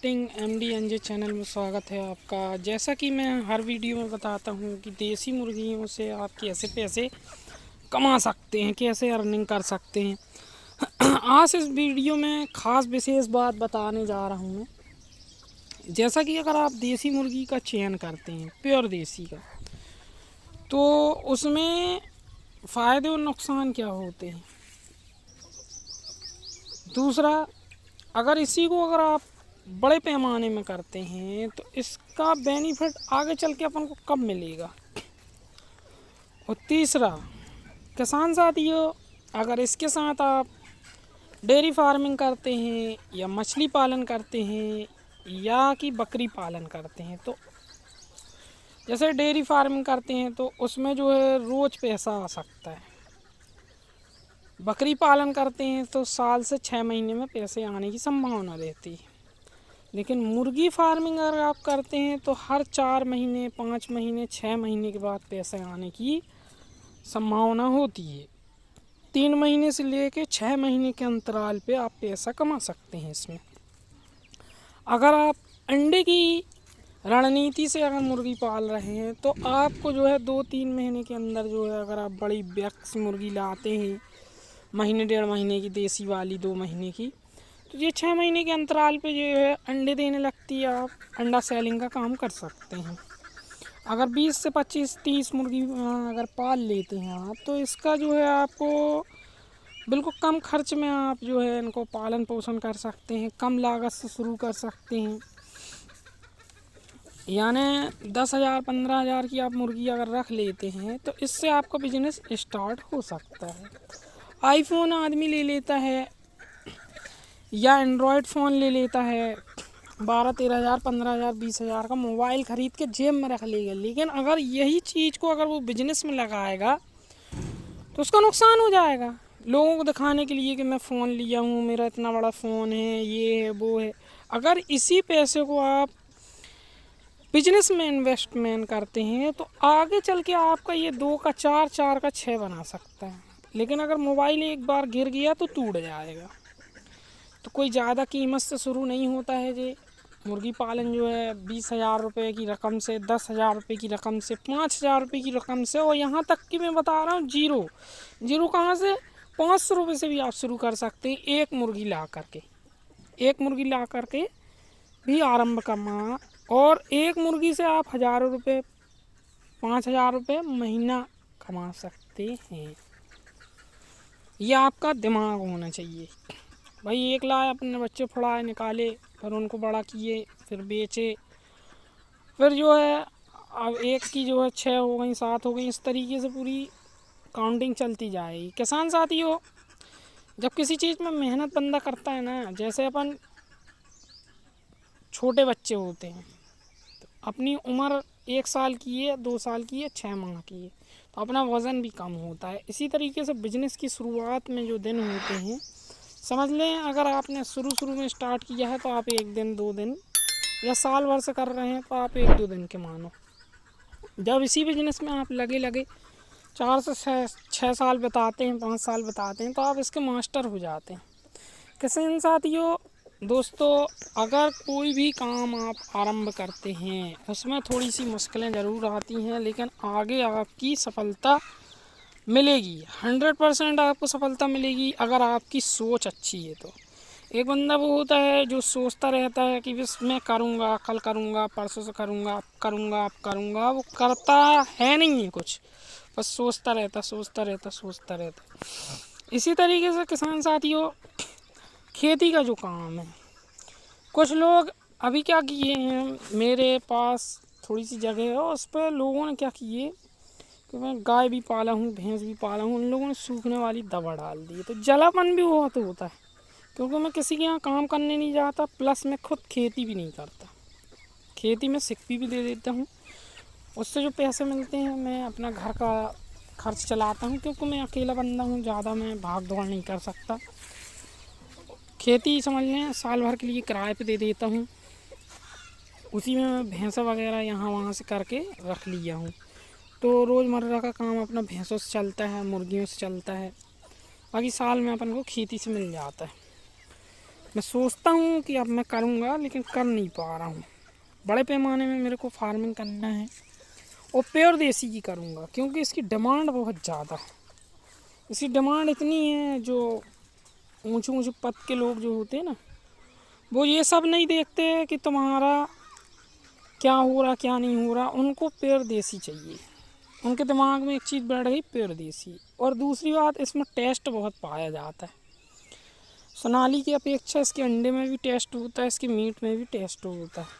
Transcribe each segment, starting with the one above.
Farming MD channel में स्वागत है आपका। जैसा कि मैं हर वीडियो में बताता हूं कि देसी मुर्गियों से आप कैसे पैसे कमा सकते हैं, कैसे अर्निंग कर सकते हैं। आज इस वीडियो में ख़ास विशेष बात बताने जा रहा हूं मैं। जैसा कि अगर आप देसी मुर्गी का चयन करते हैं, प्योर देसी का, तो उसमें फ़ायदे और नुकसान क्या होते हैं। दूसरा, अगर आप बड़े पैमाने में करते हैं तो इसका बेनिफिट आगे चल के अपन को कब मिलेगा। और तीसरा, किसान साथियों, अगर इसके साथ आप डेयरी फार्मिंग करते हैं या मछली पालन करते हैं या कि बकरी पालन करते हैं, तो जैसे डेयरी फार्मिंग करते हैं तो उसमें जो है रोज़ पैसा आ सकता है। बकरी पालन करते हैं तो साल से 6 महीने में पैसे आने की संभावना रहती है। लेकिन मुर्गी फार्मिंग अगर आप करते हैं तो हर 4 महीने, 5 महीने, 6 महीने के बाद पैसे आने की संभावना होती है। 3 महीने से लेकर 6 महीने के अंतराल पे आप पैसा कमा सकते हैं इसमें। अगर आप अंडे की रणनीति से अगर मुर्गी पाल रहे हैं तो आपको जो है 2-3 महीने के अंदर जो है, अगर आप बड़ी बैक्स मुर्गी लाते हैं, महीने 1.5 महीने की देसी वाली, 2 महीने की, तो ये 6 महीने के अंतराल पे जो है अंडे देने लगती है। आप अंडा सेलिंग का काम कर सकते हैं। अगर 20 से 25-30 मुर्गी अगर पाल लेते हैं आप, तो इसका जो है आपको बिल्कुल कम खर्च में आप जो है इनको पालन पोषण कर सकते हैं, कम लागत से शुरू कर सकते हैं। यानी 10,000 15,000 की आप मुर्गी अगर रख लेते हैं तो इससे आपका बिजनेस स्टार्ट हो सकता है। आईफोन आदमी ले लेता है या एंड्रॉयड फ़ोन ले लेता है, 12-13,000, 15,000, 20,000 का मोबाइल ख़रीद के जेब में रख लेगा। लेकिन अगर यही चीज़ को अगर वो बिजनेस में लगाएगा तो उसका नुकसान हो जाएगा। लोगों को दिखाने के लिए कि मैं फ़ोन लिया हूँ, मेरा इतना बड़ा फ़ोन है, ये है, वो है। अगर इसी पैसे को आप बिजनेस में इन्वेस्टमेंट करते हैं तो आगे चल के आपका ये 2 का 4, 4 का 6 बना सकता है। लेकिन अगर मोबाइल एक बार गिर गया तो टूट जाएगा। तो कोई ज़्यादा कीमत से शुरू नहीं होता है। जी, मुर्गी पालन जो है 20,000 रुपये की रकम से, 10,000 रुपये की रकम से, 5,000 रुपये की रकम से, और यहाँ तक कि मैं बता रहा हूँ जीरो कहाँ से, 500 रुपये से भी आप शुरू कर सकते हैं। एक मुर्गी ला करके भी आरंभ करना, और एक मुर्गी से आप हज़ारों रुपये, 5,000 रुपये महीना कमा सकते हैं। यह आपका दिमाग होना चाहिए। भाई एक लाए, अपने बच्चे फड़ाए, निकाले, फिर उनको बड़ा किए, फिर बेचे, फिर जो है अब एक की जो है 6 हो गई, 7 हो गई, इस तरीके से पूरी काउंटिंग चलती जाएगी। किसान साथियों, जब किसी चीज़ में मेहनत बंदा करता है ना, जैसे अपन छोटे बच्चे होते हैं, तो अपनी उम्र 1 साल की है, 2 साल की है, 6 माह की है, तो अपना वज़न भी कम होता है। इसी तरीके से बिजनेस की शुरुआत में जो दिन होते हैं, समझ लें अगर आपने शुरू में स्टार्ट किया है तो आप 1 दिन, 2 दिन, या साल भर से कर रहे हैं तो आप 1-2 दिन के मानो। जब इसी बिजनेस में आप लगे 4 से 6 साल बताते हैं, 5 साल बताते हैं, तो आप इसके मास्टर हो जाते हैं। किसान साथियों, दोस्तों, अगर कोई भी काम आप आरंभ करते हैं उसमें थोड़ी सी मुश्किलें ज़रूर आती हैं, लेकिन आगे आपकी सफलता मिलेगी। 100% आपको सफलता मिलेगी अगर आपकी सोच अच्छी है। तो एक बंदा वो होता है जो सोचता रहता है कि बस मैं करूँगा, कल करूँगा, परसों से करूँगा, अब करूँगा, वो करता है नहीं है कुछ, बस सोचता रहता। इसी तरीके से किसान साथियों, खेती का जो काम है, कुछ लोग अभी क्या किए हैं, मेरे पास थोड़ी सी जगह है, उस पर लोगों ने क्या किए कि मैं गाय भी पाला हूँ, भैंस भी पाला हूँ, उन लोगों ने सूखने वाली दवा डाल दी। तो जलापन भी बहुत होता है, क्योंकि मैं किसी के यहाँ काम करने नहीं जाता, प्लस मैं खुद खेती भी नहीं करता। खेती में सिक्की भी दे देता हूँ, उससे जो पैसे मिलते हैं मैं अपना घर का खर्च चलाता हूँ, क्योंकि मैं अकेला बंदा हूँ, ज़्यादा मैं भाग दौड़ नहीं कर सकता। खेती समझ लें साल भर के लिए किराए पे दे देता हूँ, उसी में मैं भैंसा वगैरह यहाँ वहाँ से करके रख लिया हूँ। तो रोज़मर्रा का काम अपना भैंसों से चलता है, मुर्गियों से चलता है, बाकी साल में अपन को खेती से मिल जाता है। मैं सोचता हूँ कि अब मैं करूँगा, लेकिन कर नहीं पा रहा हूँ। बड़े पैमाने में मेरे को फार्मिंग करना है और प्योर देसी की करूँगा, क्योंकि इसकी डिमांड बहुत ज़्यादा है। इसकी डिमांड इतनी है, जो ऊंचे ऊंचे पद के लोग जो होते हैं ना, वो ये सब नहीं देखते हैं कि तुम्हारा क्या हो रहा क्या नहीं हो रहा, उनको प्योर देसी चाहिए। उनके दिमाग में एक चीज़ बैठ गई, प्योर देसी। और दूसरी बात, इसमें टेस्ट बहुत पाया जाता है। सोनाली की अपेक्षा इसके अंडे में भी टेस्ट होता है, इसके मीट में भी टेस्ट होता है।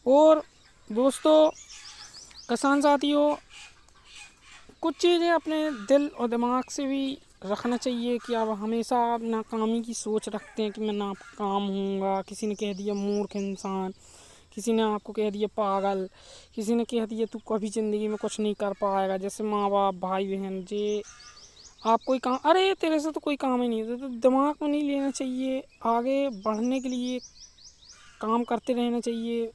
और दोस्तों, किसान साथियों, कुछ चीज़ें अपने दिल और दिमाग से भी रखना चाहिए कि आप हमेशा आप नाकामी की सोच रखते हैं कि मैं नाकाम होऊंगा। किसी ने कह दिया मूर्ख इंसान, किसी ने आपको कह दिया पागल, किसी ने कह दिया तू कभी ज़िंदगी में कुछ नहीं कर पाएगा। जैसे माँ बाप, भाई बहन, जे आप कोई काम, अरे तेरे से तो कोई काम ही नहीं होता, तो दिमाग में नहीं लेना चाहिए। आगे बढ़ने के लिए काम करते रहना चाहिए।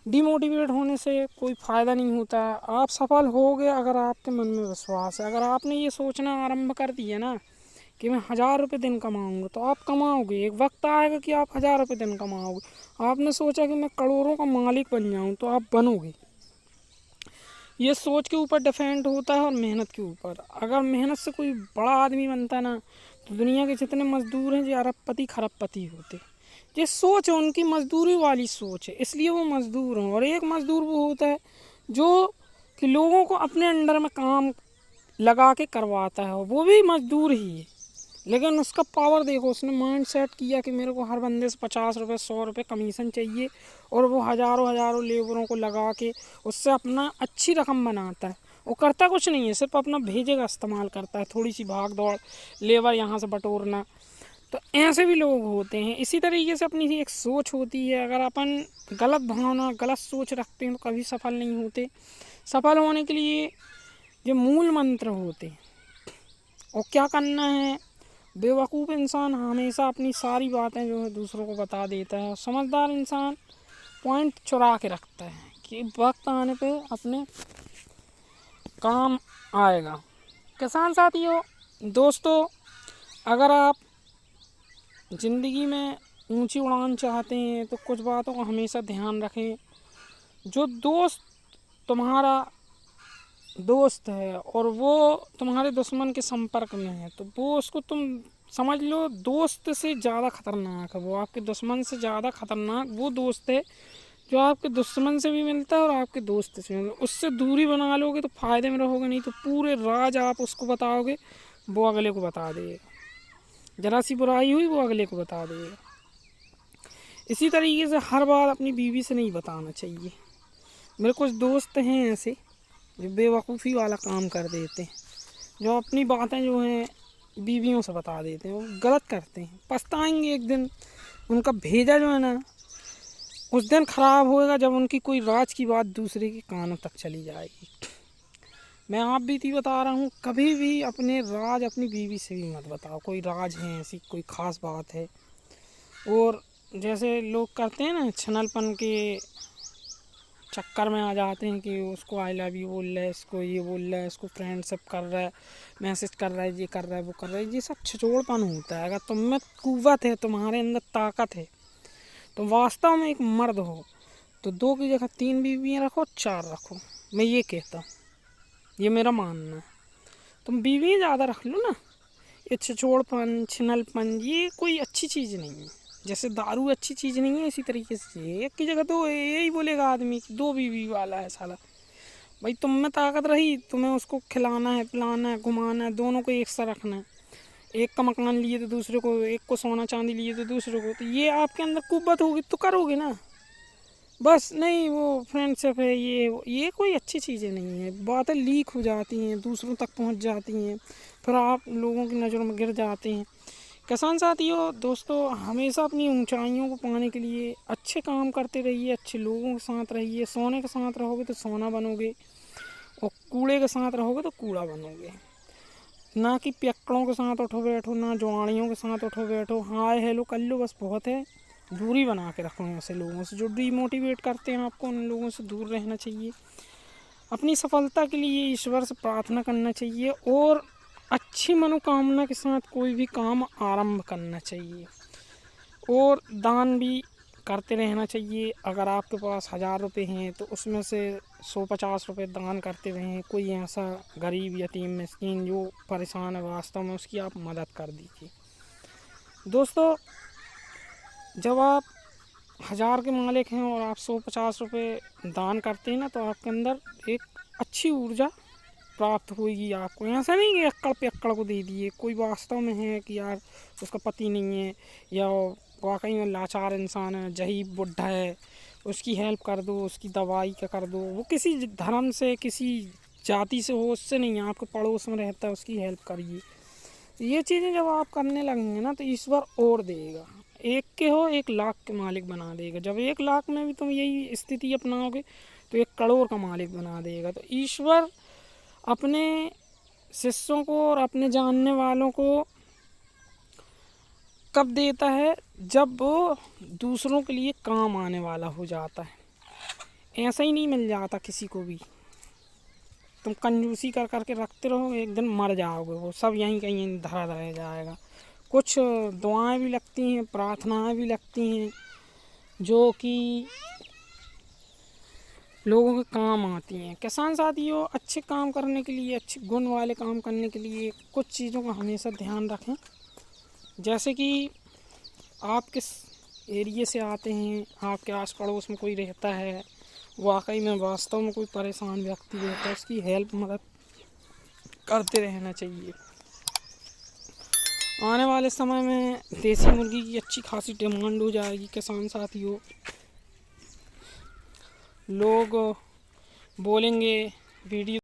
डिमोटिवेट होने से कोई फ़ायदा नहीं होता है। आप सफल होगे अगर आपके मन में विश्वास है। अगर आपने ये सोचना आरंभ कर दिया ना कि मैं 1000 रुपये दिन कमाऊँगा, तो आप कमाओगे। एक वक्त आएगा कि आप 1000 रुपये दिन कमाओगे। आपने सोचा कि मैं करोड़ों का मालिक बन जाऊँ, तो आप बनोगे। ये सोच के ऊपर डिपेंड होता है और मेहनत के ऊपर। अगर मेहनत से कोई बड़ा आदमी बनता है ना, तो दुनिया के जितने मज़दूर हैं, जो अरबपति खरबपति होते। ये सोच है उनकी, मज़दूरी वाली सोच है, इसलिए वो मज़दूर हैं। और एक मज़दूर वो होता है जो कि लोगों को अपने अंडर में काम लगा के करवाता है, वो भी मज़दूर ही है। लेकिन उसका पावर देखो, उसने माइंड सेट किया कि मेरे को हर बंदे से 50 रुपये 100 रुपये कमीशन चाहिए, और वो हज़ारों हज़ारों लेबरों को लगा के उससे अपना अच्छी रकम बनाता है। वो करता कुछ नहीं है, सिर्फ अपना भेजे का इस्तेमाल करता है, थोड़ी सी भाग दौड़, लेबर यहाँ से बटोरना। तो ऐसे भी लोग होते हैं। इसी तरीके से अपनी एक सोच होती है। अगर अपन गलत भावना, गलत सोच रखते हैं, तो कभी सफल नहीं होते। सफल होने के लिए जो मूल मंत्र होते हैं, और क्या करना है, बेवकूफ़ इंसान हमेशा अपनी सारी बातें जो है दूसरों को बता देता है। समझदार इंसान पॉइंट चुरा के रखता है कि वक्त आने पे अपने काम आएगा। किसान साथियों, दोस्तों, अगर आप ज़िंदगी में ऊंची उड़ान चाहते हैं, तो कुछ बातों का हमेशा ध्यान रखें। जो दोस्त तुम्हारा दोस्त है और वो तुम्हारे दुश्मन के संपर्क में है, तो वो उसको तुम समझ लो दोस्त से ज़्यादा खतरनाक है। वो आपके दुश्मन से ज़्यादा खतरनाक वो दोस्त है जो आपके दुश्मन से भी मिलता है और आपके दोस्त से भी मिलता है। उससे दूरी बना लोगे तो फ़ायदे में रहोगे, नहीं तो पूरे राज आप उसको बताओगे, वो अगले को बता देगा। ज़रा सी बुराई हुई, वो अगले को बता देगा। इसी तरीके से हर बार अपनी बीवी से नहीं बताना चाहिए। मेरे कुछ दोस्त हैं ऐसे जो बेवकूफ़ी वाला काम कर देते हैं, जो अपनी बातें जो हैं बीवियों से बता देते हैं। वो गलत करते हैं, पछताएंगे एक दिन। उनका भेजा जो है ना, उस दिन ख़राब होएगा जब उनकी कोई राज की बात दूसरे के कानों तक चली जाएगी। मैं आप बीती बता रहा हूँ, कभी भी अपने राज अपनी बीवी से भी मत बताओ। कोई राज है, ऐसी कोई ख़ास बात है। और जैसे लोग करते हैं ना, छनलपन के चक्कर में आ जाते हैं कि उसको आई लव यू बोल रहा है, इसको ये बोल रहा है, इसको फ्रेंडशिप कर रहा है, मैसेज कर रहा है, ये कर रहा है, वो कर रहा है। ये सब छिछोड़पन होता है। अगर तुम में कुव्वत है, तुम्हारे अंदर ताकत है, तो वास्तव में एक मर्द हो, तो 2 की जगह 3 बीवियाँ रखो, 4 रखो। मैं ये कहता हूँ, ये मेरा मानना है। तुम बीवियाँ ज़्यादा रख लो ना। ये छिछोड़पन, छिनलपन, ये कोई अच्छी चीज़ नहीं है। जैसे दारू अच्छी चीज़ नहीं है, इसी तरीके से एक की जगह तो यही बोलेगा आदमी कि 2 बीवी वाला है साला। भाई तुम में ताकत रही, तुम्हें उसको खिलाना है, पिलाना है, घुमाना है, दोनों को एक सा रखना है। एक का मकान लिए तो दूसरे को, एक को सोना चांदी लिए तो दूसरे को, तो ये आपके अंदर कुव्वत होगी तो करोगे ना। बस नहीं, वो फ्रेंडशिप है, ये कोई अच्छी चीज़ें नहीं है। बातें लीक हो जाती हैं, दूसरों तक पहुंच जाती हैं, फिर आप लोगों की नज़रों में गिर जाते हैं। किसान साथियों, दोस्तों, हमेशा अपनी ऊंचाइयों को पाने के लिए अच्छे काम करते रहिए, अच्छे लोगों के साथ रहिए। सोने के साथ रहोगे तो सोना बनोगे, और कूड़े के साथ रहोगे तो कूड़ा बनोगे। ना कि पियक्कड़ों के साथ उठो बैठो, ना जुआड़ियों के साथ उठो बैठो। हाय हेलो कर लो, बस बहुत है। दूरी बना के रखो ऐसे लोगों से जो डीमोटिवेट करते हैं आपको। उन लोगों से दूर रहना चाहिए। अपनी सफलता के लिए ईश्वर से प्रार्थना करना चाहिए, और अच्छी मनोकामना के साथ कोई भी काम आरंभ करना चाहिए। और दान भी करते रहना चाहिए। अगर आपके पास 1000 रुपये हैं तो उसमें से 150 रुपये दान करते रहें। कोई ऐसा गरीब यतीम मिस्कीन जो परेशान है वास्तव में, उसकी आप मदद कर दीजिए। दोस्तों, जब आप 1000 के मालिक हैं और आप 150 रुपये दान करते हैं ना, तो आपके अंदर एक अच्छी ऊर्जा प्राप्त होगी आपको। ऐसा नहीं कि अक्कड़ पे अक्कड़ को दे दिए। कोई वास्तव में है कि यार उसका पति नहीं है या वाकई में लाचार इंसान है, जहीब बुढ़ा है, उसकी हेल्प कर दो, उसकी दवाई का कर दो। वो किसी धर्म से, किसी जाति से हो, उससे नहीं, आपके पड़ोस में रहता है, उसकी हेल्प करिए। ये चीज़ें जब आप करने लगेंगे ना, तो ईश्वर और देगा। एक के हो 1 लाख के मालिक बना देगा। जब 1 लाख में भी तुम यही स्थिति अपनाओगे तो 1 करोड़ का मालिक बना देगा। तो ईश्वर अपने शिष्यों को और अपने जानने वालों को कब देता है? जब वो दूसरों के लिए काम आने वाला हो जाता है। ऐसा ही नहीं मिल जाता किसी को भी। तुम कंजूसी कर करके रखते रहो, एक दिन मर जाओगे, वो सब यहीं कहीं धरा रह जाएगा। कुछ दुआएं भी लगती हैं, प्रार्थनाएं भी लगती हैं, जो कि लोगों के काम आती हैं। किसान साथियों, अच्छे काम करने के लिए, अच्छे गुण वाले काम करने के लिए कुछ चीज़ों का हमेशा ध्यान रखें। जैसे कि आप किस एरिए से आते हैं, आपके आस पड़ोस में कोई रहता है, वाकई में वास्तव में कोई परेशान व्यक्ति रहता है, उसकी हेल्प मदद करते रहना चाहिए। आने वाले समय में देसी मुर्गी की अच्छी खासी डिमांड हो जाएगी किसान साथियों। लोग बोलेंगे वीडियो